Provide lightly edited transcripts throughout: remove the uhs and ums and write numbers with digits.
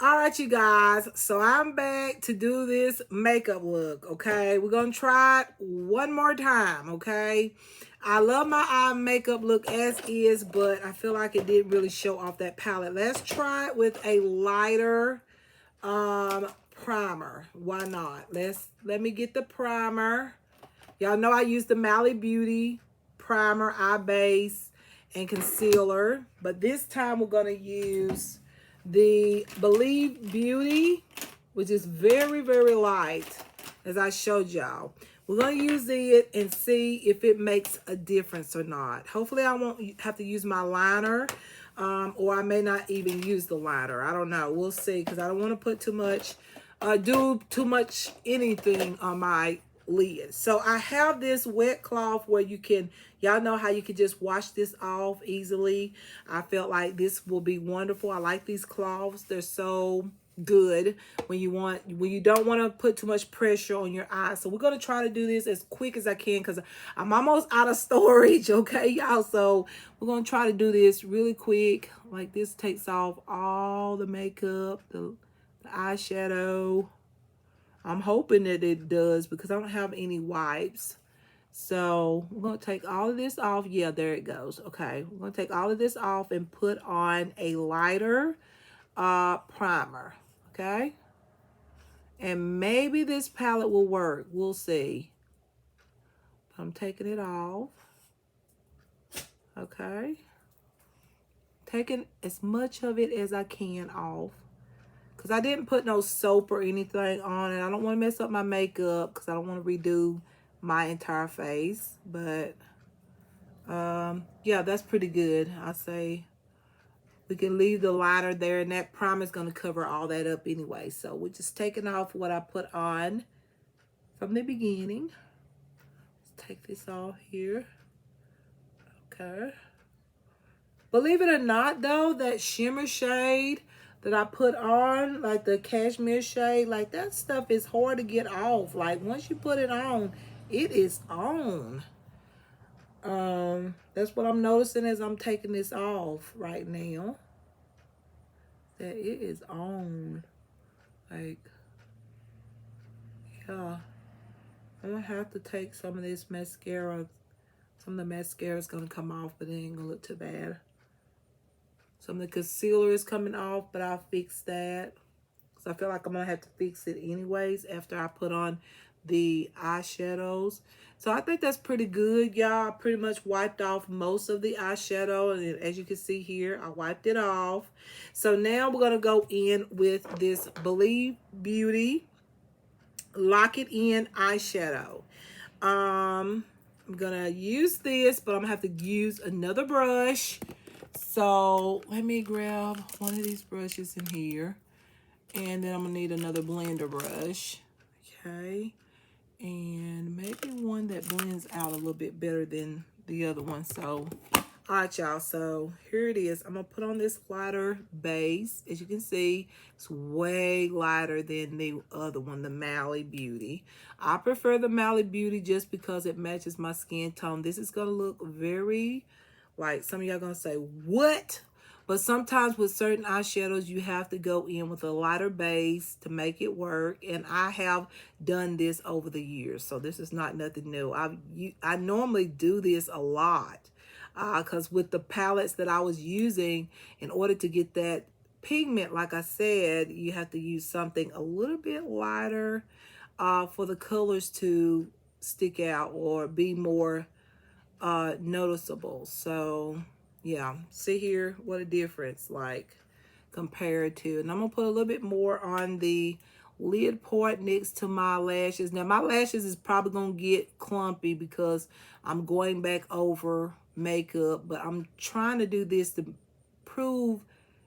All right, you guys. So I'm back to do this makeup look. Okay, we're gonna try it one more time. Okay, I love my eye makeup look as is, but I feel like it didn't really show off that palette. Let's try it with a lighter primer. Why not? Let me get the primer. Y'all know I use the Mally Beauty primer, eye base, and concealer. But this time we're going to use the Believe Beauty, which is very, very light, as I showed y'all. We're going to use it and see if it makes a difference or not. Hopefully I won't have to use my liner, or I may not even use the liner. I don't know. We'll see, because I don't want to put too much, do too much anything on my lid. So I have this wet cloth where you can, y'all know how you can just wash this off easily. I felt like this will be wonderful. I like these cloths. They're so good when you don't want to put too much pressure on your eyes. So we're going to try to do this as quick as I can because I'm almost out of storage. Okay, y'all. So we're going to try to do this really quick. Like, this takes off all the makeup, the eyeshadow. I'm hoping that it does because I don't have any wipes. So we're going to take all of this off. Yeah, there it goes. Okay, we're going to take all of this off and put on a lighter primer. Okay, and maybe this palette will work. We'll see. I'm taking it off. Okay, taking as much of it as I can off, because I didn't put no soap or anything on it. I don't want to mess up my makeup because I don't want to redo my entire face. But yeah, that's pretty good. I say we can leave the liner there, and that primer is going to cover all that up anyway. So we're just taking off what I put on from the beginning. Let's take this off here. Okay. Believe it or not, though, that shimmer shade that I put on, like the cashmere shade, like that stuff is hard to get off. Like, once you put it on, it is on. That's what I'm noticing as I'm taking this off right now. That it is on. Like, yeah. I'm gonna have to take some of this mascara. Some of the mascara is gonna come off, but it ain't gonna look too bad. Some of the concealer is coming off, but I'll fix that. Because I feel like I'm going to have to fix it anyways after I put on the eyeshadows. So I think that's pretty good, y'all. I pretty much wiped off most of the eyeshadow. And as you can see here, I wiped it off. So now we're going to go in with this Believe Beauty Lock It In eyeshadow. I'm going to use this, but I'm going to have to use another brush. So let me grab one of these brushes in here. And then I'm going to need another blender brush. Okay. And maybe one that blends out a little bit better than the other one. So, all right, y'all. So here it is. I'm going to put on this lighter base. As you can see, it's way lighter than the other one, the Mally Beauty. I prefer the Mally Beauty just because it matches my skin tone. This is going to look very, like, some of y'all going to say, what? But sometimes with certain eyeshadows, you have to go in with a lighter base to make it work. And I have done this over the years. So this is not nothing new. I normally do this a lot. Because with the palettes that I was using, in order to get that pigment, like I said, you have to use something a little bit lighter for the colors to stick out or be more noticeable. So yeah, see here what a difference, like, compared to, and I'm gonna put a little bit more on the lid part next to my lashes. Now my lashes is probably gonna get clumpy because I'm going back over makeup, but I'm trying to do this to prove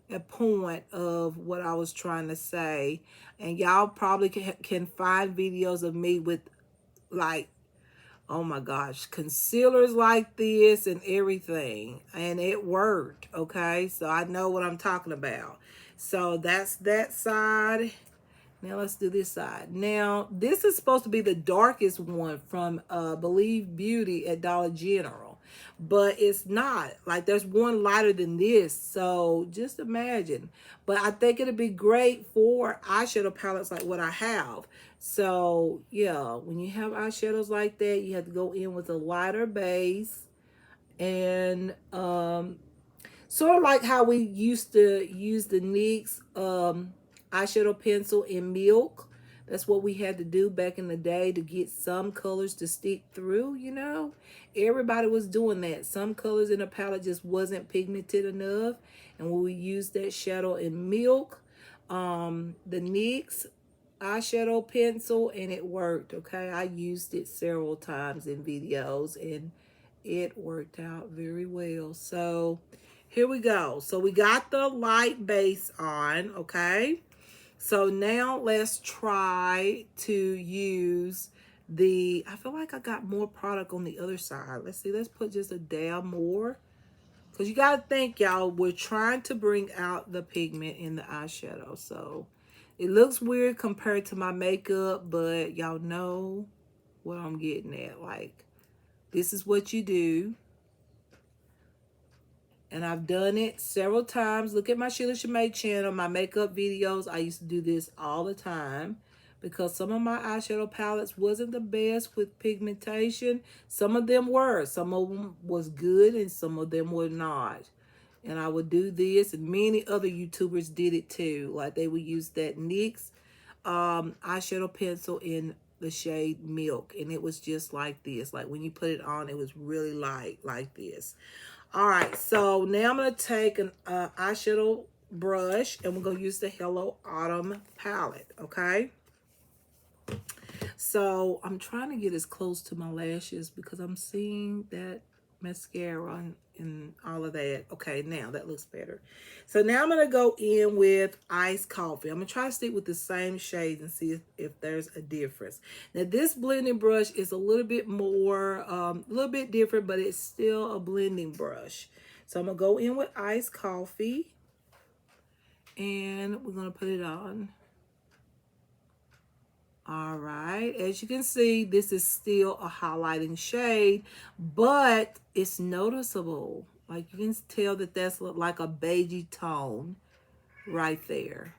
a point of what I was trying to say. And y'all probably can find videos of me with, like, oh my gosh, concealers like this and everything. And it worked, okay? So I know what I'm talking about. So that's that side. Now let's do this side. Now, this is supposed to be the darkest one from Believe Beauty at Dollar General. but it's not. Like, there's one lighter than this, so just imagine. But I think it'll be great for eyeshadow palettes like what I have. So yeah, when you have eyeshadows like that, you have to go in with a lighter base. And sort of like how we used to use the NYX eyeshadow pencil in Milk. That's what we had to do back in the day to get some colors to stick through, you know. Everybody was doing that. Some colors in a palette just wasn't pigmented enough. And when we used that shadow in Milk, the NYX eyeshadow pencil, and it worked, okay? I used it several times in videos, and it worked out very well. So here we go. So we got the light base on, okay? So now let's try to use I feel like I got more product on the other side. Let's see, let's put just a dab more. Because you got to think, y'all, we're trying to bring out the pigment in the eyeshadow. So it looks weird compared to my makeup, but y'all know what I'm getting at. Like, this is what you do. And I've done it several times. Look at my Sheila Shimay channel, my makeup videos. I used to do this all the time because some of my eyeshadow palettes wasn't the best with pigmentation. Some of them were. Some of them was good and some of them were not. And I would do this, and many other YouTubers did it too. Like, they would use that NYX eyeshadow pencil in the shade Milk, and it was just like this. Like, when you put it on, it was really light like this. All right, so now I'm going to take an eyeshadow brush, and we're going to use the Hello Autumn palette, okay? So I'm trying to get as close to my lashes because I'm seeing that mascara and all of that. Okay, now that looks better. So now I'm going to go in with Iced Coffee. I'm going to try to stick with the same shades and see if there's a difference. Now, this blending brush is a little bit more, a little bit different, but it's still a blending brush. So I'm going to go in with Iced Coffee, and we're going to put it on. All right, as you can see, this is still a highlighting shade, but it's noticeable. Like, you can tell that that's like a beigey tone right there.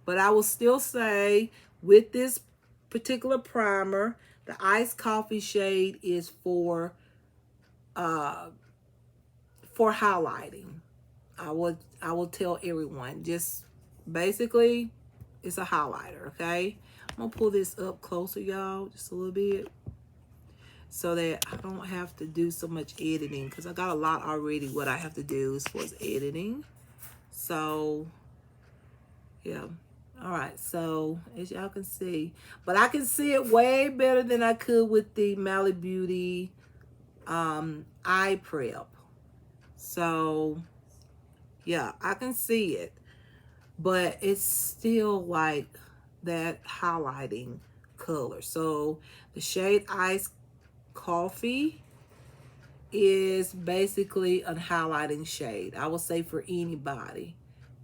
But I will still say, with this particular primer, the Iced Coffee shade is for highlighting. I will tell everyone, just basically, it's a highlighter, okay? I'm gonna pull this up closer, y'all, just a little bit, so that I don't have to do so much editing, because I got a lot already what I have to do as far as editing. So yeah, all right, so as y'all can see, but I can see it way better than I could with the Mally Beauty eye prep. So yeah, I can see it, but it's still like that highlighting color. So the shade Iced Coffee is basically a highlighting shade, I will say, for anybody.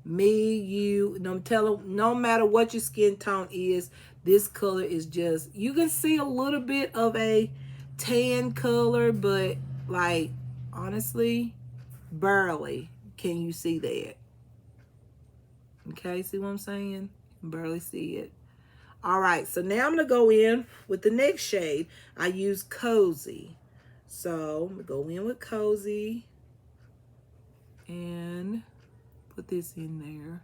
Me, you, no matter what your skin tone is, this color is just, you can see a little bit of a tan color, but like, honestly, barely can you see that. Okay, see what I'm saying? You can barely see it. All right, so now I'm going to go in with the next shade. I use Cozy. So I'm going to go in with Cozy and put this in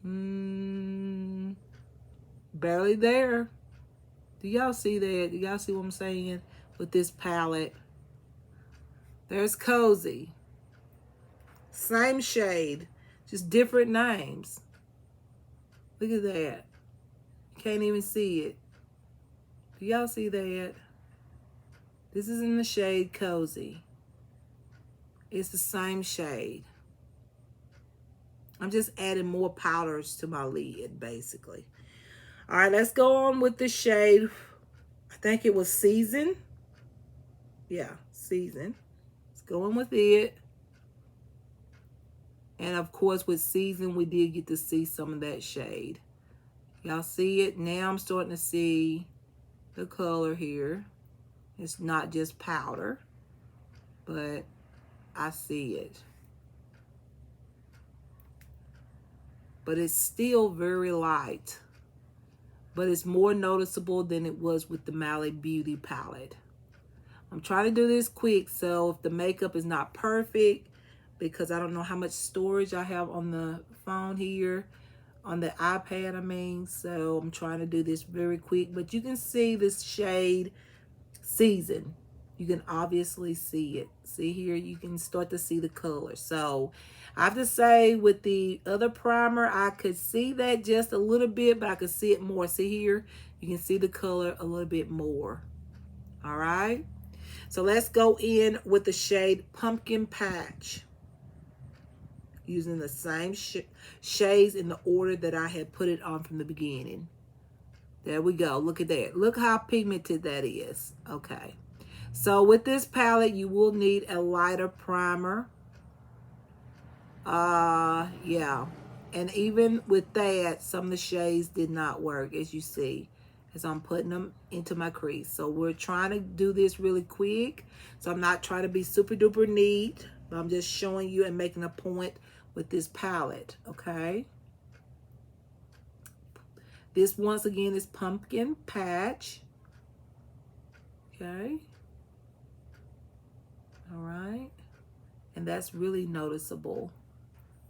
there. Barely there. Do y'all see that? Do y'all see what I'm saying with this palette? There's Cozy. Same shade, just different names. Look at that. Can't even see it. Do y'all see that? This is in the shade Cozy. It's the same shade. I'm just adding more powders to my lid, basically. All right, let's go on with the shade. I think it was Season. Yeah, Season. Let's go in with it. And of course, with Season, we did get to see some of that shade. Y'all see it? Now I'm starting to see the color here. It's not just powder, but I see it. But it's still very light. But it's more noticeable than it was with the Mally Beauty palette. I'm trying to do this quick, so if the makeup is not perfect, because I don't know how much storage I have on the phone here, on the iPad, I mean, so I'm trying to do this very quick. But you can see this shade Season. You can obviously see it. See here, you can start to see the color. So I have to say, with the other primer, I could see that just a little bit, but I could see it more. See here, you can see the color a little bit more. All right. So let's go in with the shade Pumpkin Patch, using the same shades in the order that I had put it on from the beginning. There we go. Look at that. Look how pigmented that is. Okay. So with this palette, you will need a lighter primer. Yeah. And even with that, some of the shades did not work, as you see, as I'm putting them into my crease. So we're trying to do this really quick. So I'm not trying to be super duper neat, but I'm just showing you and making a point with this palette, okay? This, once again, is Pumpkin Patch. Okay. All right. And that's really noticeable.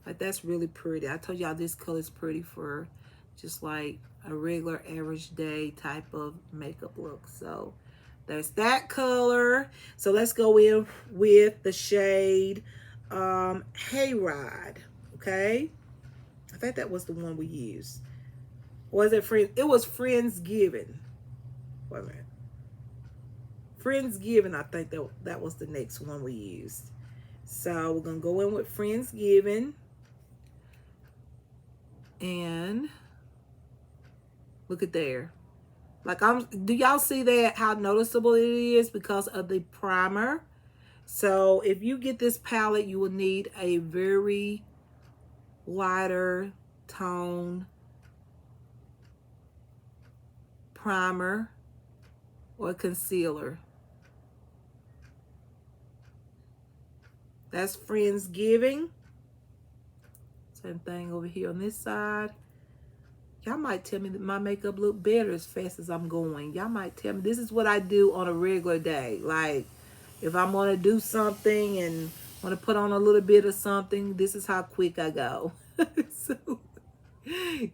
Like, that's really pretty. I told y'all this color is pretty for just like a regular average day type of makeup look. So there's that color. So let's go in with the shade Hayride. Okay. I think that was the one we used. Was it Friends? It was Friendsgiving. Wait a minute. Friendsgiving, I think that was the next one we used. So we're going to go in with Friendsgiving. And look at there. Like, do y'all see that, how noticeable it is because of the primer? So if you get this palette, you will need a very lighter tone primer or concealer. That's Friendsgiving. Same thing over here on this side. Y'all might tell me that my makeup look better as fast as I'm going. Y'all might tell me this is what I do on a regular day. Like, if I'm going to do something and want to put on a little bit of something, this is how quick I go. So,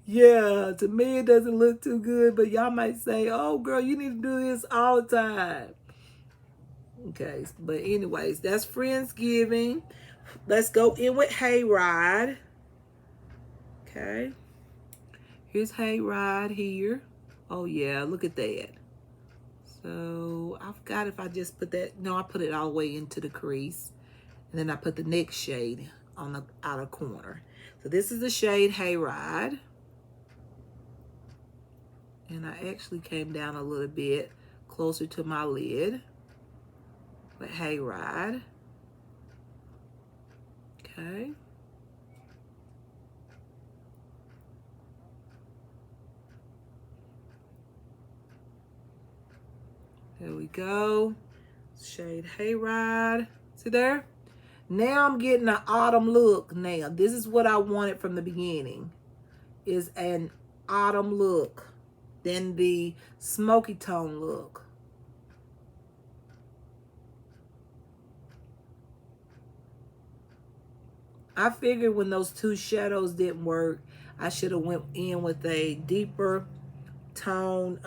yeah, to me it doesn't look too good, but y'all might say, oh, girl, you need to do this all the time. Okay, but anyways, that's Friendsgiving. Let's go in with Hayride. Okay. Here's Hayride here. Oh, yeah, look at that. So I forgot if I just put that. No, I put it all the way into the crease. And then I put the next shade on the outer corner. So this is the shade Hayride. And I actually came down a little bit closer to my lid with Hayride. Okay. There we go. Shade Hayride. See there? Now I'm getting an autumn look. Now, this is what I wanted from the beginning. Is an autumn look. Then the smoky tone look. I figured when those two shadows didn't work, I should have went in with a deeper tone,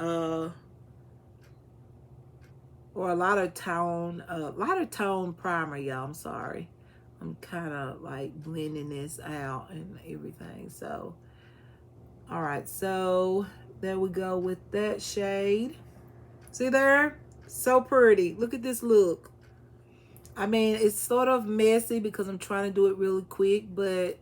or a lighter tone primer, y'all. I'm sorry. I'm kind of like blending this out and everything. So, all right. So there we go with that shade. See there? So pretty. Look at this look. I mean, it's sort of messy because I'm trying to do it really quick, but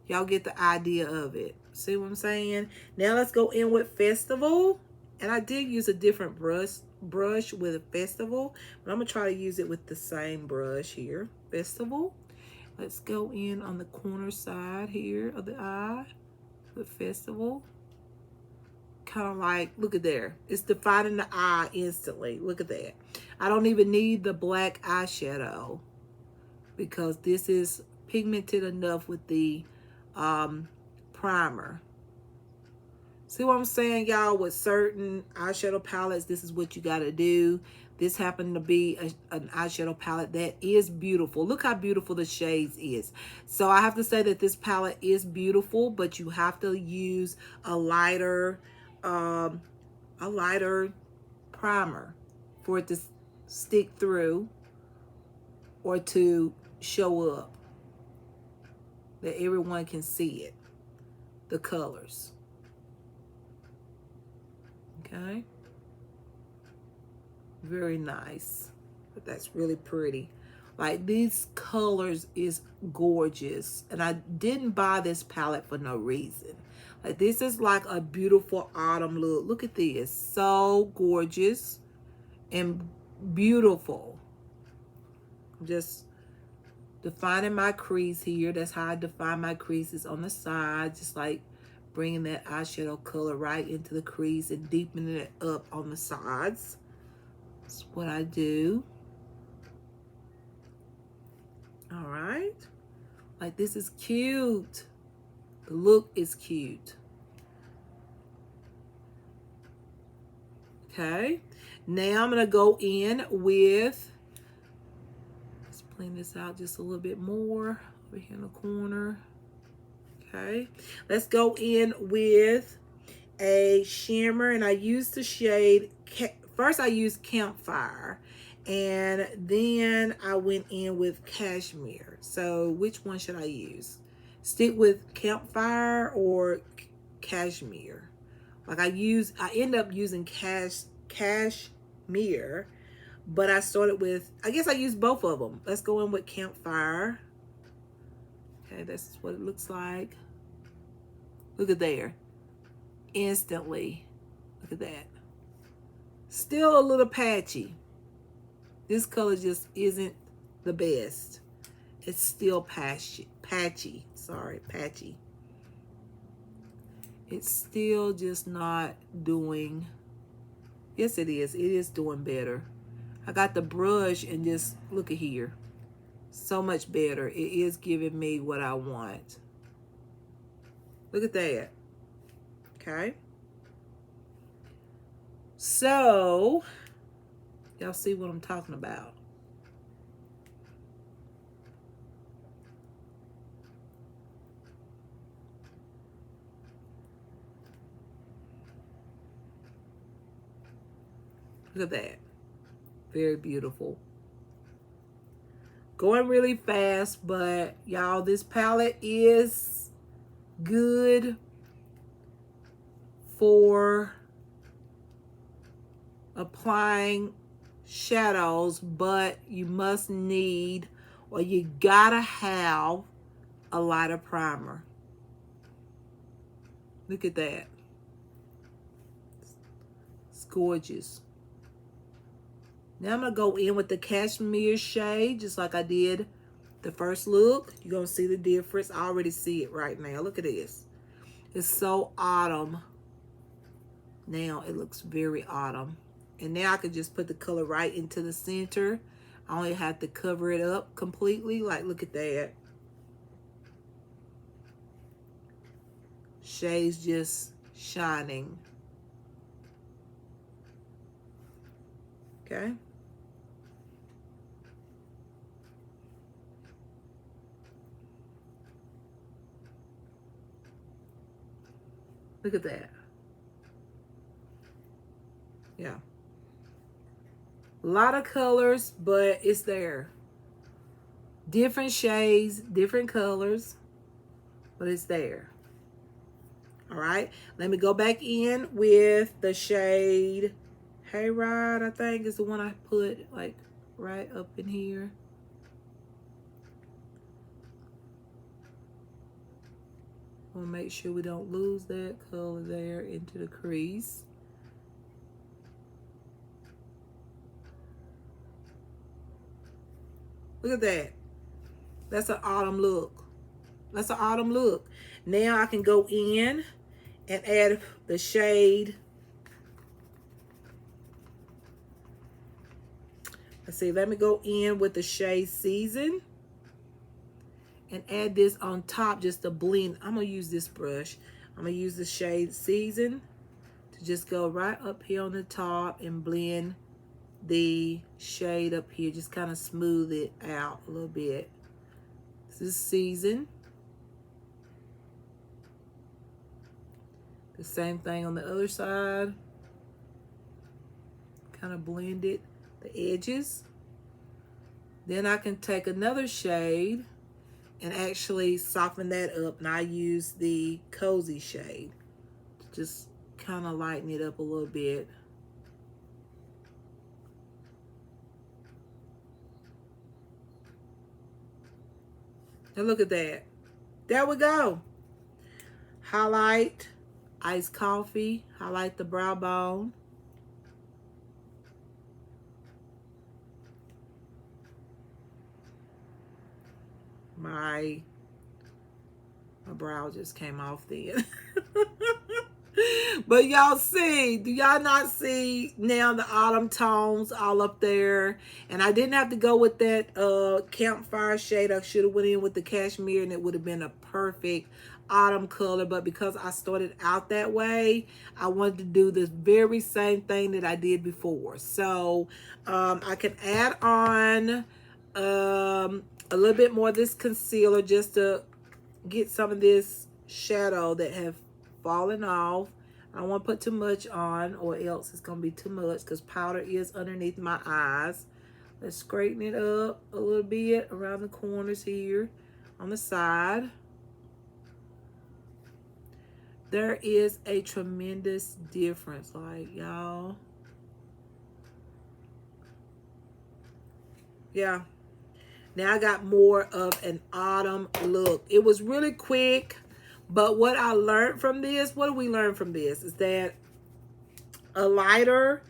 y'all get the idea of it. See what I'm saying? Now let's go in with Festival. And I did use a different brush with Festival, but I'm going to try to use it with the same brush here. Festival. Let's go in on the corner side here of the eye with Festival. Kind of like, look at there. It's defining the eye instantly. Look at that. I don't even need the black eyeshadow because this is pigmented enough with the primer. See what I'm saying, y'all? With certain eyeshadow palettes, this is what you got to do. This happened to be an eyeshadow palette that is beautiful. Look how beautiful the shades is. So I have to say that this palette is beautiful, but you have to use a lighter primer for it to stick through or to show up, that everyone can see it, the colors. Okay, very nice. But that's really pretty. Like, these colors is gorgeous, and I didn't buy this palette for no reason. Like, this is like a beautiful autumn look. Look at this, so gorgeous and beautiful. Just defining my crease here. That's how I define my creases on the side, just like bringing that eyeshadow color right into the crease and deepening it up on the sides. That's what I do. All right. Like, this is cute. The look is cute. Okay. Now I'm going to go in with, let's blend this out just a little bit more over here in the corner. Okay, let's go in with a shimmer, and I used the shade, first I used Campfire, and then I went in with Cashmere. So which one should I use? Stick with Campfire or Cashmere? Like, I end up using Cashmere, but I started with, I guess I used both of them. Let's go in with Campfire. Okay, that's what it looks like. Look at there. Instantly. Look at that. Still a little patchy. This color just isn't the best. It's still patchy. Sorry, patchy. It's still just not doing. Yes, it is. It is doing better. I got the brush and just look at here. So much better. It is giving me what I want. Look at that. Okay. So, y'all see what I'm talking about. Look at that. Very beautiful. Going really fast, but y'all, this palette is good for applying shadows, but you must need, or you gotta have, a lighter primer. Look at that. It's gorgeous. Now I'm gonna go in with the Cashmere shade, just like I did the first look. You're gonna see the difference. I already see it right now. Look at this. It's so autumn. Now it looks very autumn. And now I can just put the color right into the center. I only have to cover it up completely. Like, look at that. Shades just shining. Okay. Look at that. Yeah. A lot of colors, but it's there. Different shades, different colors, but it's there. All right. Let me go back in with the shade Hayride, I think is the one I put like right up in here. We'll make sure we don't lose that color there into the crease. Look at that. That's an autumn look. That's an autumn look. Now I can go in and add the shade Let's see, let me go in with the shade Season and add this on top just to blend. I'm gonna use this brush. I'm gonna use the shade Season to just go right up here on the top and blend the shade up here. Just kind of smooth it out a little bit. This is Season. The same thing on the other side. Kind of blend it, the edges. Then I can take another shade and actually soften that up, and I use the Cozy shade to just kind of lighten it up a little bit. And look at that. There we go. Highlight iced coffee, highlight the brow bone. My brow just came off then. But y'all see, do y'all not see now the autumn tones all up there? And I didn't have to go with that campfire shade. I should have went in with the cashmere and it would have been a perfect autumn color. But because I started out that way, I wanted to do the very same thing that I did before. So I can add on a little bit more of this concealer just to get some of this shadow that have fallen off. I don't want to put too much on or else it's going to be too much because powder is underneath my eyes. Let's straighten it up a little bit around the corners here on the side. There is a tremendous difference, like, y'all. Yeah. Now I got more of an autumn look. It was really quick, but what I learned from this, what do we learn from this? Is that a lighter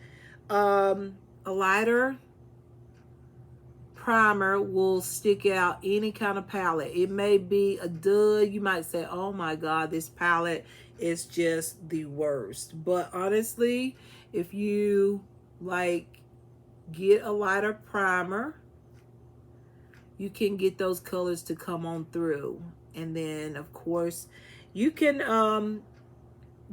primer will stick out any kind of palette. It may be a dud. You might say, oh my God, this palette is just the worst. But honestly, if you like get a lighter primer, you can get those colors to come on through. And then of course you can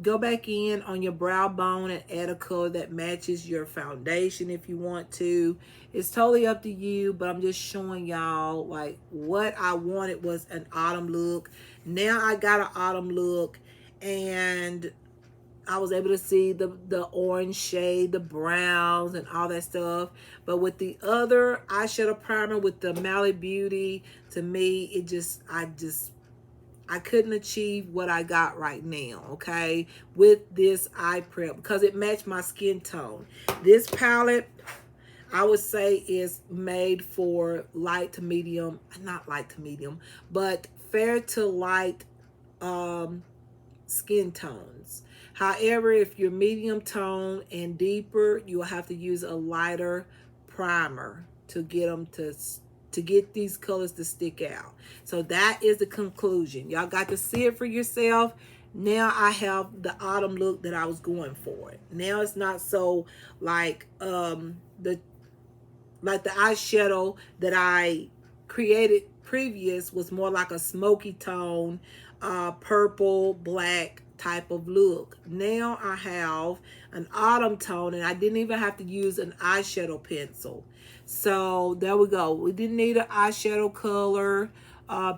go back in on your brow bone and add a color that matches your foundation if you want to. It's totally up to you, but I'm just showing y'all like what I wanted was an autumn look. Now I got an autumn look and I was able to see the orange shade, the browns and all that stuff. But with the other eyeshadow primer with the Mally Beauty, to me, it just, I couldn't achieve what I got right now, okay, with this eye prep because it matched my skin tone. This palette, I would say, is made for light to medium, not light to medium, but fair to light skin tones. However, if you're medium tone and deeper, you'll have to use a lighter primer to get them to get these colors to stick out. So that is the conclusion. Y'all got to see it for yourself. Now I have the autumn look that I was going for. Now it's not so like the eyeshadow that I created previous was more like a smoky tone, purple, black type of look. Now I have an autumn tone and I didn't even have to use an eyeshadow pencil. So there we go. We didn't need an eyeshadow color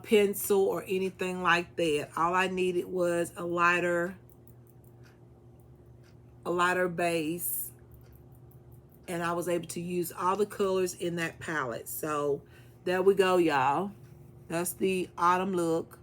pencil or anything like that. All I needed was a lighter base, and I was able to use all the colors in that palette. So there we go, y'all. That's the autumn look.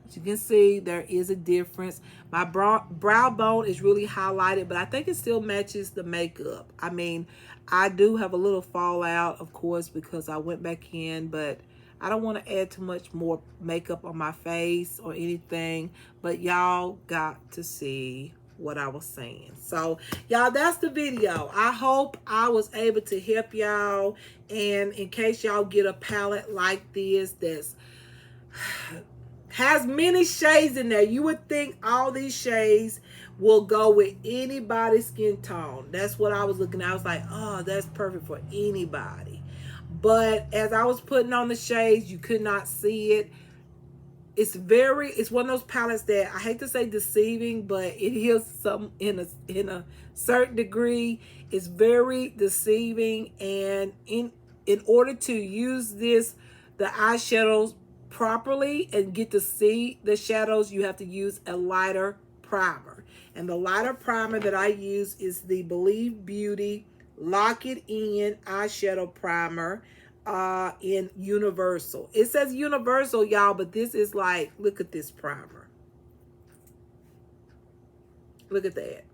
As you can see, there is a difference. My brow bone is really highlighted, but I think it still matches the makeup. I mean, I do have a little fallout, of course, because I went back in, but I don't want to add too much more makeup on my face or anything. But y'all got to see what I was saying. So y'all, that's the video. I hope I was able to help y'all. And in case y'all get a palette like this that's Has many shades in there. You would think all these shades will go with anybody's skin tone. That's what I was looking at. I was like, oh, that's perfect for anybody. But as I was putting on the shades, you could not see it. It's one of those palettes that I hate to say deceiving, but it is some in a certain degree. It's very deceiving, and in order to use the eyeshadows properly and get to see the shadows, you have to use a lighter primer. And the lighter primer that I use is the Believe Beauty Lock It In eyeshadow primer in Universal. It says Universal, y'all, but this is like, look at this primer. Look at that.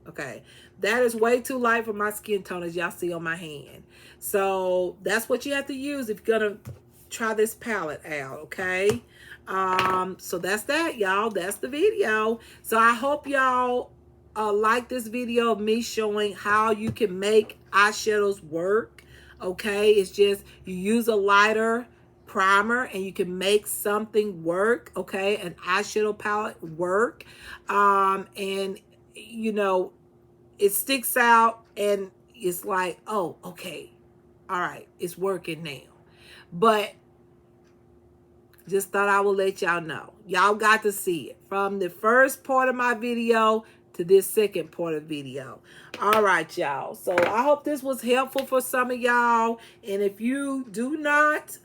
Okay, that is way too light for my skin tone, as y'all see on my hand. So that's what you have to use if you're gonna try this palette out. Okay, so that's that, y'all. That's the video. So I hope y'all like this video of me showing how you can make eyeshadows work. Okay, it's just you use a lighter primer and you can make something work. Okay, an eyeshadow palette work, and you know, it sticks out and it's like, oh, okay, all right, it's working now. But just thought I would let y'all know. Y'all got to see it from the first part of my video to this second part of video. All right, y'all. So I hope this was helpful for some of y'all. And if you do not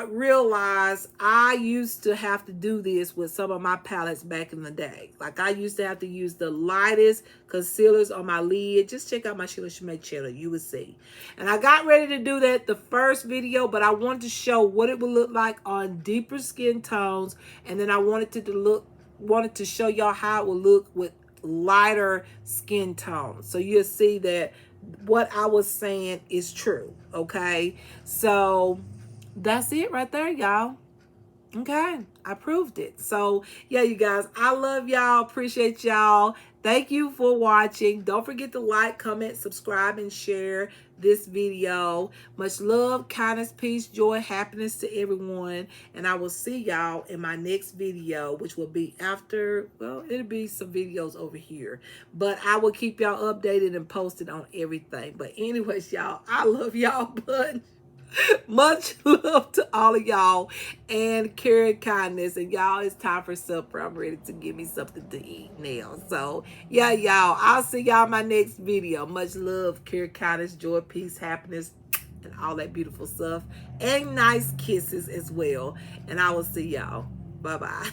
realize, I used to have to do this with some of my palettes back in the day. Like I used to have to use the lightest concealers on my lid. Just check out my Sheila Shimay channel, you will see. And I got ready to do that the first video, but I wanted to show what it would look like on deeper skin tones, and then I wanted to show y'all how it would look with lighter skin tones. So you'll see that what I was saying is true. Okay, so that's it right there, y'all. Okay, I proved it. So yeah, you guys, I love y'all, appreciate y'all. Thank you for watching. Don't forget to like, comment, subscribe, and share this video. Much love, kindness, peace, joy, happiness to everyone. And I will see y'all in my next video, which will be after, well, it'll be some videos over here. But I will keep y'all updated and posted on everything. But anyways, y'all, I love y'all, but much love to all of y'all, and care and kindness. And y'all, it's time for supper. I'm ready to give me something to eat now. So yeah, y'all, I'll see y'all in my next video. Much love, care, kindness, joy, peace, happiness, and all that beautiful stuff, and nice kisses as well. And I will see y'all. Bye bye.